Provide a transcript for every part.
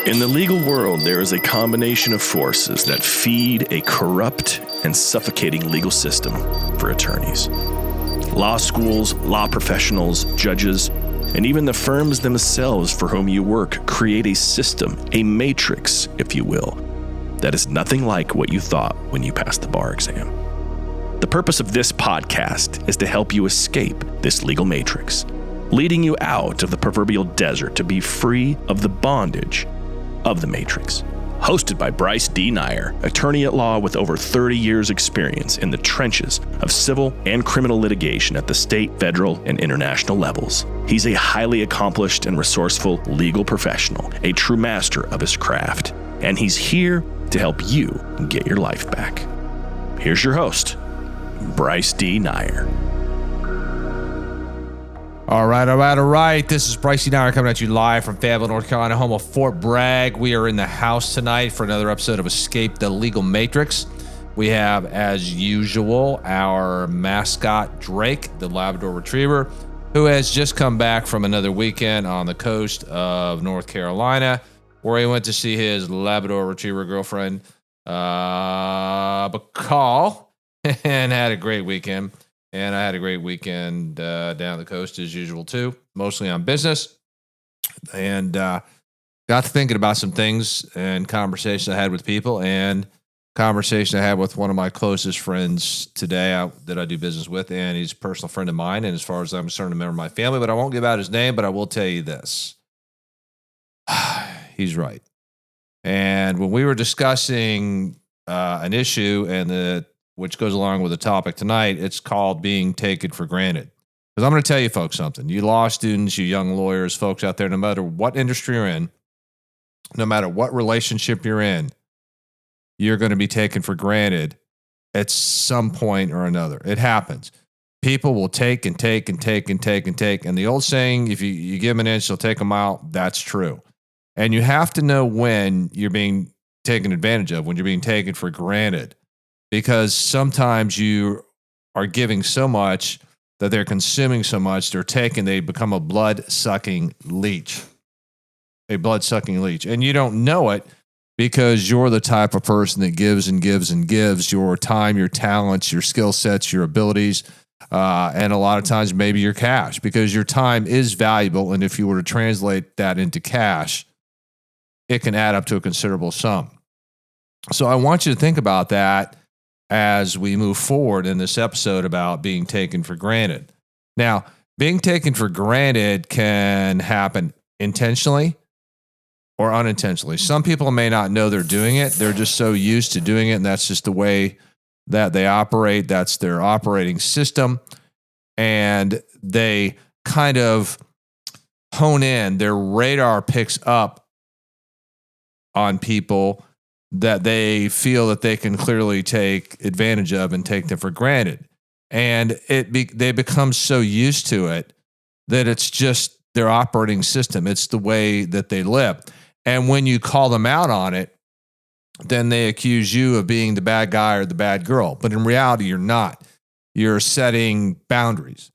In the legal world, there is a combination of forces that feed a corrupt and suffocating legal system for attorneys. Law schools, law professionals, judges, and even the firms themselves for whom you work create a system, a matrix, if you will, that is nothing like what you thought when you passed the bar exam. The purpose of this podcast is to help you escape this legal matrix, leading you out of the proverbial desert to be free of the bondage of the matrix. Hosted by Bryce D. Nyer, attorney at law with over 30 years experience in the trenches of civil and criminal litigation at the state, federal, and international levels. He's a highly accomplished and resourceful legal professional, a true master of his craft, and he's here to help you get your life back. Here's your host, Bryce D. Nyer. All right. This is Bryce D. Nyer coming at you live from Fayetteville, North Carolina, home of Fort Bragg. We are in the house tonight for another episode of Escape the Legal Matrix. We have, as usual, our mascot, Drake, the Labrador Retriever, who has just come back from another weekend on the coast of North Carolina, where he went to see his Labrador Retriever girlfriend, Bacall, and had a great weekend. And I had a great weekend down the coast as usual, too, mostly on business. And got to thinking about some things and conversations I had with people and conversation I had with one of my closest friends today that I do business with. And he's a personal friend of mine. And as far as I'm concerned, a member of my family. But I won't give out his name, but I will tell you this. He's right. And when we were discussing an issue and which goes along with the topic tonight, it's called being taken for granted. Because I'm going to tell you folks something. You law students, you young lawyers, folks out there, no matter what industry you're in, no matter what relationship you're in, you're going to be taken for granted at some point or another. It happens. People will take and take and take and take and take. And the old saying, if you give them an inch, they'll take a mile, that's true. And you have to know when you're being taken advantage of, when you're being taken for granted. Because sometimes you are giving so much that they're consuming so much, they become a blood-sucking leech. A blood-sucking leech. And you don't know it because you're the type of person that gives and gives and gives your time, your talents, your skill sets, your abilities, and a lot of times maybe your cash, because your time is valuable. And if you were to translate that into cash, it can add up to a considerable sum. So I want you to think about that as we move forward in this episode about being taken for granted. Now, being taken for granted can happen intentionally or unintentionally. Some people may not know they're doing it. They're just so used to doing it, and that's just the way that they operate. That's their operating system. And they kind of hone in. Their radar picks up on people that they feel that they can clearly take advantage of and take them for granted. And they become so used to it that it's just their operating system. It's the way that they live. And when you call them out on it, then they accuse you of being the bad guy or the bad girl. But in reality, you're not. You're setting boundaries.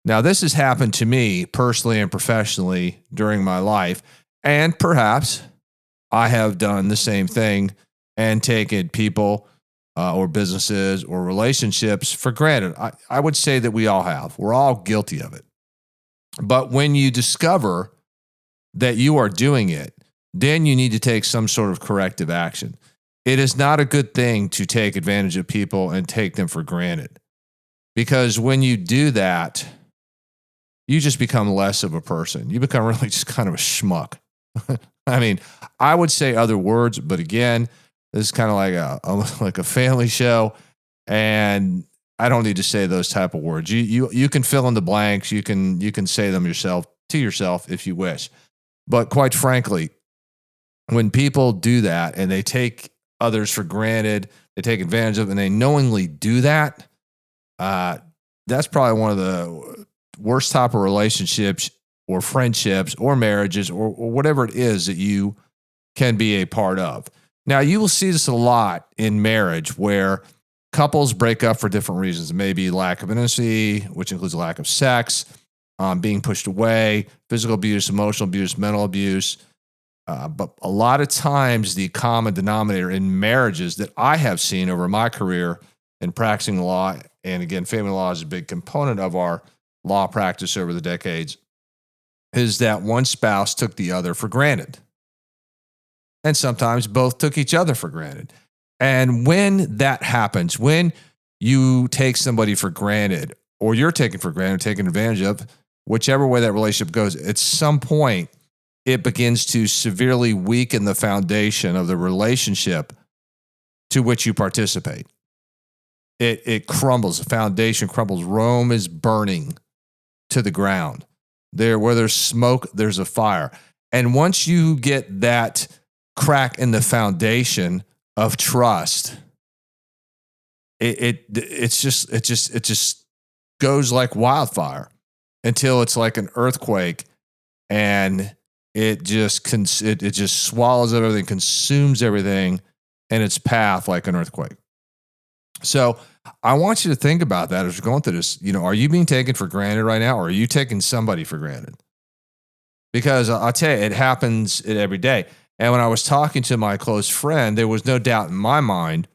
Now, this has happened to me personally and professionally during my life. And perhaps I have done the same thing and taken people or businesses or relationships for granted. I would say that we all have. We're all guilty of it. But when you discover that you are doing it, then you need to take some sort of corrective action. It is not a good thing to take advantage of people and take them for granted. Because when you do that, you just become less of a person. You become really just kind of a schmuck. I mean, I would say other words, but again, this is kind of like a family show, and I don't need to say those type of words. You can fill in the blanks. You can say them to yourself if you wish. But quite frankly, when people do that and they take others for granted, they take advantage of, and they knowingly do that, that's probably one of the worst type of relationships or friendships or marriages or whatever it is that you can be a part of. Now, you will see this a lot in marriage where couples break up for different reasons. Maybe lack of intimacy, which includes lack of sex, being pushed away, physical abuse, emotional abuse, mental abuse, But a lot of times the common denominator in marriages that I have seen over my career in practicing law, and again, family law is a big component of our law practice over the decades, is that one spouse took the other for granted. And sometimes both took each other for granted. And when that happens, when you take somebody for granted, or you're taken for granted, taken advantage of, whichever way that relationship goes, at some point, it begins to severely weaken the foundation of the relationship to which you participate. It crumbles, the foundation crumbles. Rome is burning to the ground. Where there's smoke, there's a fire. And once you get that crack in the foundation of trust, it just goes like wildfire until it's like an earthquake, and it just swallows up everything, consumes everything in its path like an earthquake. So I want you to think about that as you're going through this. Are you being taken for granted right now, or are you taking somebody for granted? Because I'll tell you, it happens every day. And when I was talking to my close friend, there was no doubt in my mind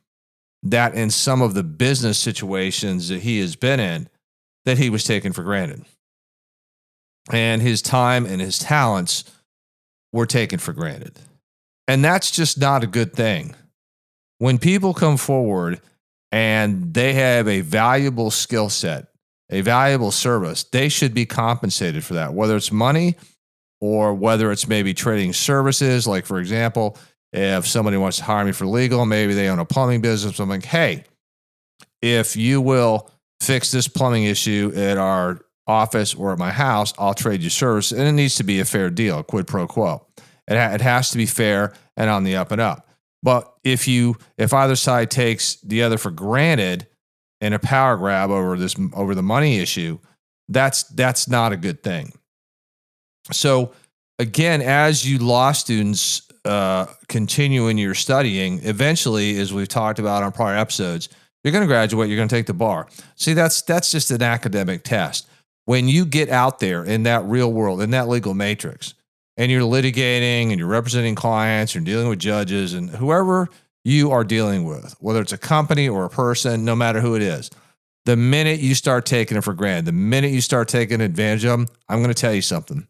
that in some of the business situations that he has been in, that he was taken for granted. And his time and his talents were taken for granted. And that's just not a good thing. When people come forward and they have a valuable skill set, a valuable service, they should be compensated for that, whether it's money or whether it's maybe trading services. Like, for example, if somebody wants to hire me for legal, maybe they own a plumbing business. I'm like, hey, if you will fix this plumbing issue at our office or at my house, I'll trade you service. And it needs to be a fair deal, a quid pro quo. It has to be fair and on the up and up. But if either side takes the other for granted in a power grab over the money issue, that's not a good thing. So again, as you law students continue in your studying, eventually, as we've talked about on prior episodes, you're going to graduate, you're going to take the bar. See, that's just an academic test. When you get out there in that real world, in that legal matrix, and you're litigating and you're representing clients, you're dealing with judges and whoever you are dealing with, whether it's a company or a person, no matter who it is, the minute you start taking it for granted, the minute you start taking advantage of them, I'm going to tell you something.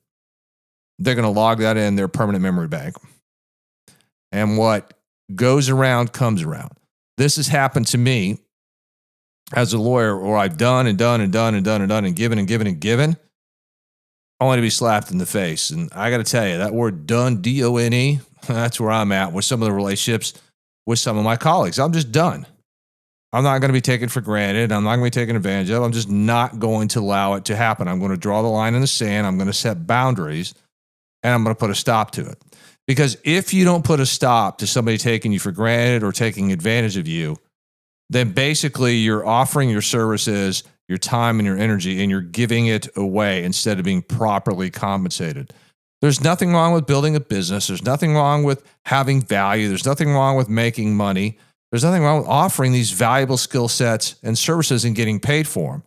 They're going to log that in their permanent memory bank. And what goes around comes around. This has happened to me as a lawyer, where I've done and given and given and given, only to be slapped in the face. And I got to tell you, that word done, D-O-N-E, that's where I'm at with some of the relationships with some of my colleagues. I'm just done. I'm not going to be taken for granted. I'm not going to be taken advantage of. I'm just not going to allow it to happen. I'm going to draw the line in the sand. I'm going to set boundaries, and I'm going to put a stop to it. Because if you don't put a stop to somebody taking you for granted or taking advantage of you, then basically you're offering your services, your time and your energy, and you're giving it away instead of being properly compensated. There's nothing wrong with building a business. There's nothing wrong with having value. There's nothing wrong with making money. There's nothing wrong with offering these valuable skill sets and services and getting paid for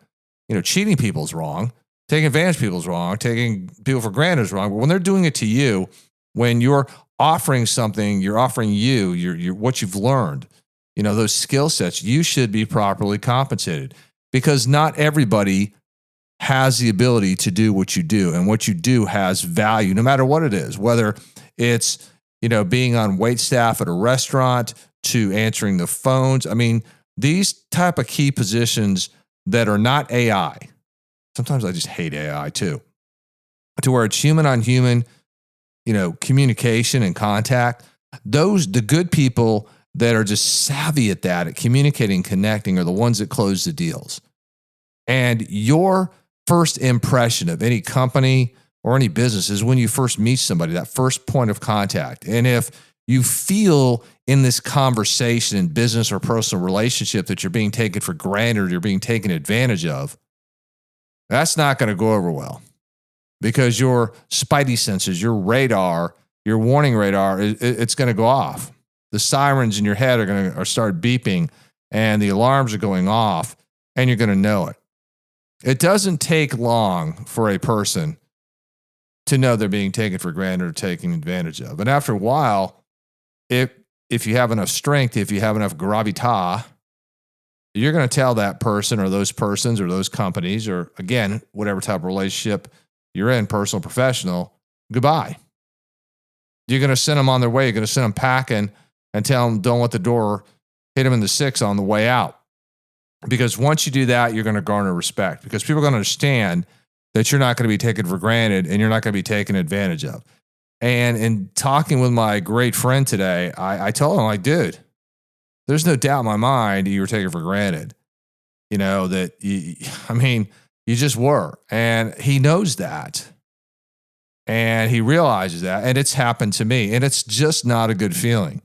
them. Cheating people is wrong. Taking advantage of people is wrong. Taking people for granted is wrong. But when they're doing it to you, when you're offering something, you're offering you what you've learned, those skill sets, you should be properly compensated, because not everybody has the ability to do what you do, and what you do has value no matter what it is, whether it's, being on wait staff at a restaurant to answering the phones. I mean, these type of key positions that are not AI. Sometimes I just hate AI too, to where it's human on human, communication and contact. The good people that are just savvy at that, at communicating, connecting, are the ones that close the deals. And your first impression of any company or any business is when you first meet somebody, that first point of contact. And if you feel in this conversation in business or personal relationship that you're being taken for granted or you're being taken advantage of, that's not going to go over well, because your spidey senses, your radar, your warning radar, it's going to go off. The sirens in your head are going to start beeping, and the alarms are going off, and you're going to know it. It doesn't take long for a person to know they're being taken for granted or taken advantage of. And after a while, if you have enough strength, if you have enough gravitas, you're going to tell that person or those persons or those companies or, again, whatever type of relationship you're in, personal, professional, goodbye. You're going to send them on their way. You're going to send them packing and tell them don't let the door hit them in the six on the way out. Because once you do that, you're going to garner respect because people are going to understand that you're not going to be taken for granted and you're not going to be taken advantage of. And in talking with my great friend today, I told him, like, dude, there's no doubt in my mind you were taken for granted. You know, you just were. And he knows that. And he realizes that. And it's happened to me. And it's just not a good feeling.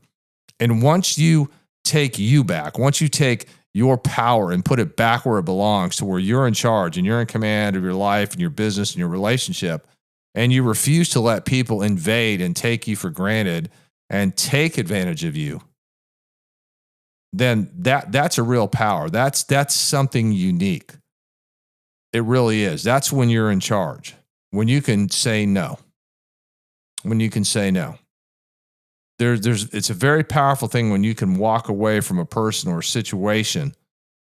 And once you take you back, once you take your power and put it back where it belongs to where you're in charge and you're in command of your life and your business and your relationship, and you refuse to let people invade and take you for granted and take advantage of you, then that's a real power. That's something unique. It really is. That's when you're in charge. When you can say no. When you can say no. It's a very powerful thing when you can walk away from a person or a situation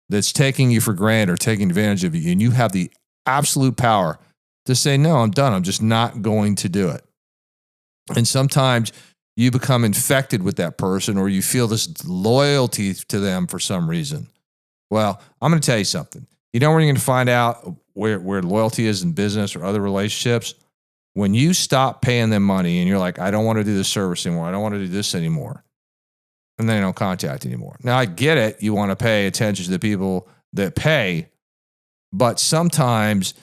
that's taking you for granted or taking advantage of you, and you have the absolute power to say, no, I'm done. I'm just not going to do it. And sometimes you become infected with that person or you feel this loyalty to them for some reason. Well, I'm going to tell you something. You know where you're going to find out where loyalty is in business or other relationships? When you stop paying them money and you're like, I don't want to do this service anymore. I don't want to do this anymore. And they don't contact anymore. Now, I get it. You want to pay attention to the people that pay. But sometimes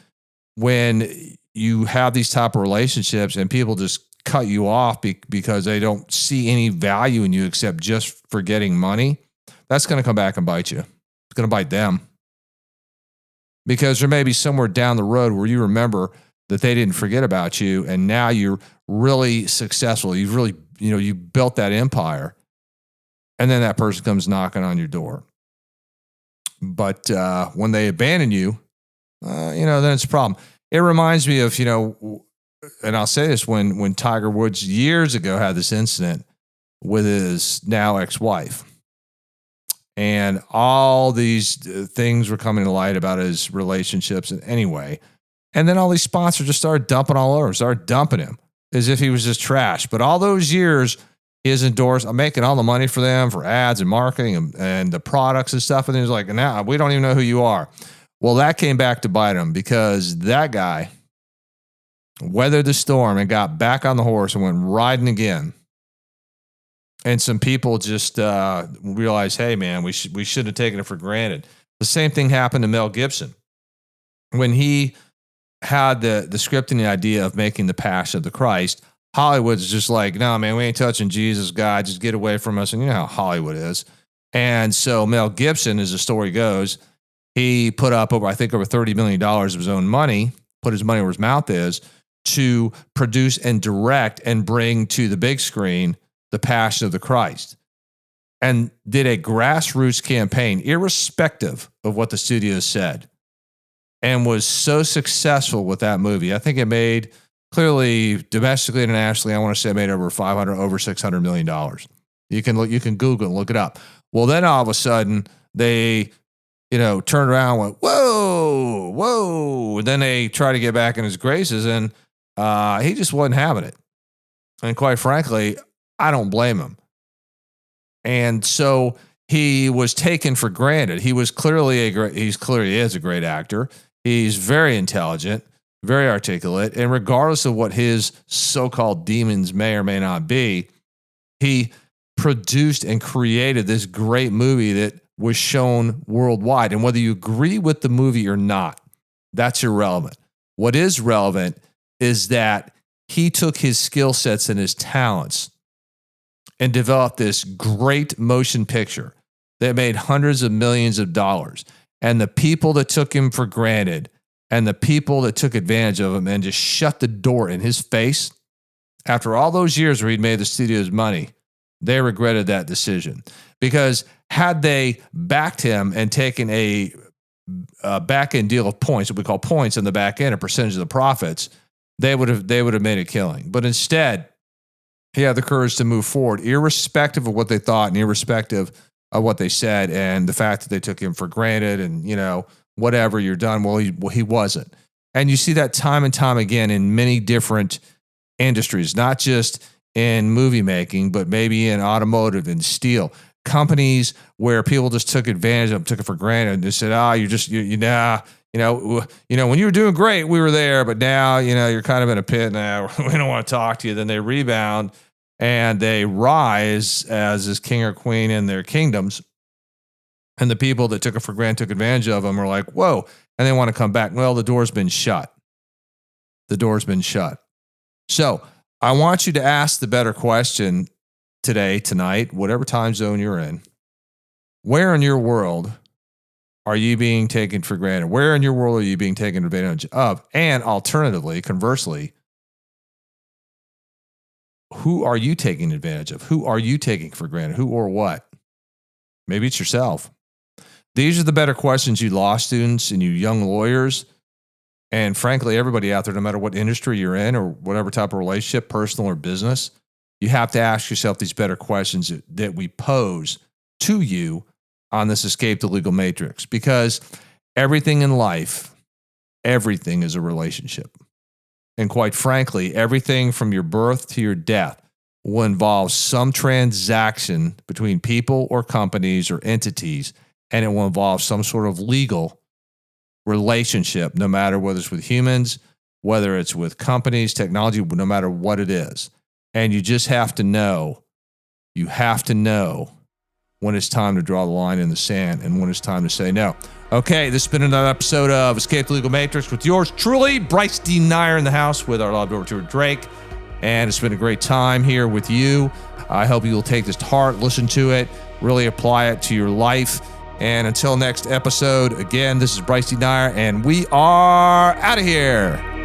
when you have these type of relationships and people just cut you off because they don't see any value in you except just for getting money, that's going to come back and bite you. It's going to bite them. Because there may be somewhere down the road where you remember that they didn't forget about you, and now you're really successful. You've really, you built that empire, and then that person comes knocking on your door. But when they abandon you, then it's a problem. It reminds me of, and I'll say this, when Tiger Woods years ago had this incident with his now ex-wife. And all these things were coming to light about his relationships. And anyway, and then all these sponsors just started dumping all over, started dumping him as if he was just trash. But all those years, his I'm making all the money for them for ads and marketing and the products and stuff. And he was like, now we don't even know who you are. Well, that came back to bite him because that guy weathered the storm and got back on the horse and went riding again. And some people just realized, hey, man, we shouldn't have taken it for granted. The same thing happened to Mel Gibson. When he had the script and the idea of making The Passion of the Christ, Hollywood's just like, no, man, we ain't touching Jesus, God, just get away from us. And you know how Hollywood is. And so Mel Gibson, as the story goes, he put up over $30 million of his own money, put his money where his mouth is, to produce and direct and bring to the big screen The Passion of the Christ, and did a grassroots campaign, irrespective of what the studios said, and was so successful with that movie. I think it made, clearly, domestically, internationally, I want to say it made over $600 million. You can Google and look it up. Well, then all of a sudden, they, turned around and went, whoa, whoa. And then they tried to get back in his graces, and he just wasn't having it. And quite frankly, I don't blame him. And so he was taken for granted. He clearly is a great actor. He's very intelligent, very articulate. And regardless of what his so-called demons may or may not be, he produced and created this great movie that was shown worldwide. And whether you agree with the movie or not, that's irrelevant. What is relevant is that he took his skill sets and his talents and developed this great motion picture that made hundreds of millions of dollars. And the people that took him for granted and the people that took advantage of him and just shut the door in his face, after all those years where he'd made the studio's money, they regretted that decision. Because had they backed him and taken a back-end deal of points, what we call points on the back end, a percentage of the profits, they would have made a killing. But instead, he had the courage to move forward, irrespective of what they thought and irrespective of what they said, and the fact that they took him for granted and, whatever, you're done. Well, he wasn't. And you see that time and time again in many different industries, not just in movie making, but maybe in automotive and steel. Companies where people just took advantage of them, took it for granted, and just said, when you were doing great, we were there, but now, you're kind of in a pit now. We don't want to talk to you. Then they rebound and they rise as this king or queen in their kingdoms. And the people that took it for granted, took advantage of them, are like, whoa, and they want to come back. Well, the door's been shut. So I want you to ask the better question today, tonight, whatever time zone you're in. Where in your world are you being taken for granted? Where in your world are you being taken advantage of? And alternatively, conversely, who are you taking advantage of? Who are you taking for granted? Who or what? Maybe it's yourself. These are the better questions, you law students and you young lawyers, and frankly, everybody out there, no matter what industry you're in or whatever type of relationship, personal or business, you have to ask yourself these better questions that we pose to you on this Escape the Legal Matrix, because everything in life, everything is a relationship. And quite frankly, everything from your birth to your death will involve some transaction between people or companies or entities, and it will involve some sort of legal relationship, no matter whether it's with humans, whether it's with companies, technology, no matter what it is. And you just have to know, when it's time to draw the line in the sand and when it's time to say no. Okay, this has been another episode of Escape the Legal Matrix with yours truly, Bryce D. Nyer in the house with our law director, Drake. And it's been a great time here with you. I hope you will take this to heart, listen to it, really apply it to your life. And until next episode, again, this is Bryce D. Nyer, and we are out of here.